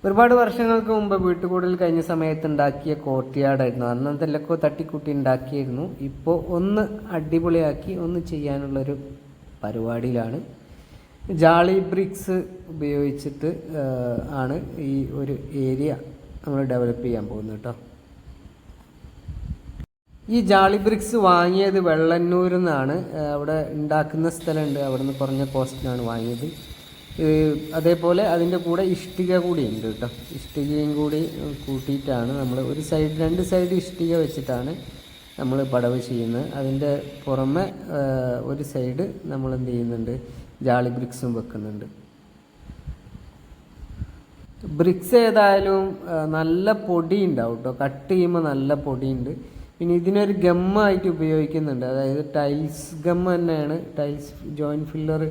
ഒരുപാട് വർഷങ്ങൾക്ക് മുമ്പ് വീട്ടുകൂടൽ കഴിഞ്ഞ സമയത്ത് ഉണ്ടാക്കിയ കോർട്ട്യാർഡായിരുന്നു. അന്നത്തെ എന്തെല്ലൊക്കെ തട്ടിക്കൂട്ടി ഉണ്ടാക്കിയിരുന്നു. ഇപ്പോൾ ഒന്ന് അടിപൊളിയാക്കി ഒന്ന് ചെയ്യാനുള്ളൊരു പരിപാടിയിലാണ്. ജാളി ബ്രിക്സ് ഉപയോഗിച്ചിട്ട് ആണ് ഈ ഒരു ഏരിയ നമ്മൾ ഡെവലപ്പ് ചെയ്യാൻ പോകുന്നത് കേട്ടോ. ഈ ജാളി ബ്രിക്സ് വാങ്ങിയത് വെള്ളന്നൂരിൽ നിന്നാണ്. അവിടെ ഉണ്ടാക്കുന്ന സ്ഥലമുണ്ട്, അവിടെ നിന്ന് കുറഞ്ഞ കോസ്റ്റിനാണ് വാങ്ങിയത്. അതേപോലെ അതിൻ്റെ കൂടെ ഇഷ്ടിക കൂടി ഉണ്ട് കേട്ടോ. ഇഷ്ടികയും കൂടി കൂട്ടിയിട്ടാണ് നമ്മൾ ഒരു സൈഡ് 2 സൈഡ് ഇഷ്ടിക വെച്ചിട്ടാണ് നമ്മൾ പടവ് ചെയ്യുന്നത്. അതിൻ്റെ പുറമെ ഒരു സൈഡ് നമ്മൾ എന്ത് ചെയ്യുന്നുണ്ട്, ജാളി ബ്രിക്സും വെക്കുന്നുണ്ട്. ബ്രിക്സ് ഏതായാലും നല്ല പൊടി ഉണ്ടാവും കേട്ടോ, കട്ട് ചെയ്യുമ്പോൾ നല്ല പൊടിയുണ്ട്. പിന്നെ ഇതിനൊരു ഗമ്മായിട്ട് ഉപയോഗിക്കുന്നുണ്ട്, അതായത് ടൈൽസ് ഗമ്മ് തന്നെയാണ്, ടൈൽസ് ജോയിൻറ്റ് ഫില്ലർ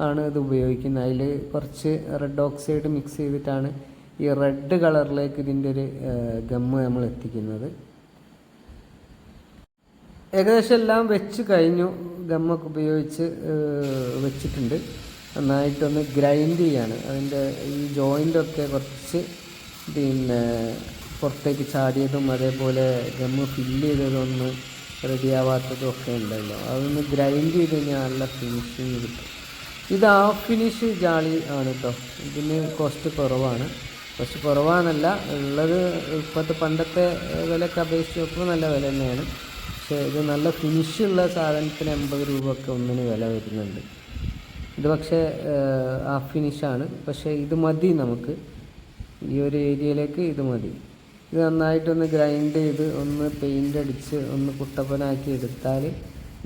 ആണ് ഇത് ഉപയോഗിക്കുന്നത്. അതിൽ കുറച്ച് റെഡ് ഓക്സൈഡ് മിക്സ് ചെയ്തിട്ടാണ് ഈ റെഡ് കളറിലേക്ക് ഇതിൻ്റെ ഒരു ഗമ്മ് നമ്മൾ എത്തിക്കുന്നത്. ഏകദേശം എല്ലാം വെച്ച് കഴിഞ്ഞു, ഗമ്മൊക്കെ ഉപയോഗിച്ച് വെച്ചിട്ടുണ്ട്. നന്നായിട്ടൊന്ന് ഗ്രൈൻഡ് ചെയ്യാണ്. അതിൻ്റെ ഈ ജോയിൻ്റൊക്കെ കുറച്ച് പിന്നെ പുറത്തേക്ക് ചാടിയതും അതേപോലെ ഗമ്മ് ഫില്ല് ചെയ്തതൊന്ന് റെഡിയാവാത്തതും ഒക്കെ ഉണ്ടല്ലോ, അതൊന്ന് ഗ്രൈൻഡ് ചെയ്ത് കഴിഞ്ഞാൽ നല്ല ഫിനിഷിങ് കിട്ടും. ഇത് ഹാഫ് ഫിനിഷ് ജാളി ആണ് കേട്ടോ. ഇതിന് കോസ്റ്റ് കുറവാണ്. കോസ്റ്റ് കുറവാണെന്നല്ല ഉള്ളത്, ഇപ്പോഴത്തെ പണ്ടത്തെ വിലയൊക്കെ അപേക്ഷിച്ച് നോക്കുമ്പോൾ നല്ല വില തന്നെയാണ്. പക്ഷേ ഇത് നല്ല ഫിനിഷുള്ള സാധനത്തിന് 80 രൂപ ഒക്കെ ഒന്നിന് വില വരുന്നുണ്ട്. ഇത് പക്ഷേ ഹാഫ് ഫിനിഷാണ്. പക്ഷേ ഇത് മതി നമുക്ക്, ഈ ഒരു ഏരിയയിലേക്ക് ഇത് മതി. ഇത് നന്നായിട്ടൊന്ന് ഗ്രൈൻഡ് ചെയ്ത് ഒന്ന് പെയിൻ്റ് അടിച്ച് ഒന്ന് കുട്ടപ്പനാക്കി എടുത്താൽ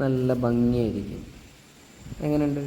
നല്ല ഭംഗിയായിരിക്കും. എങ്ങനെയുണ്ട്?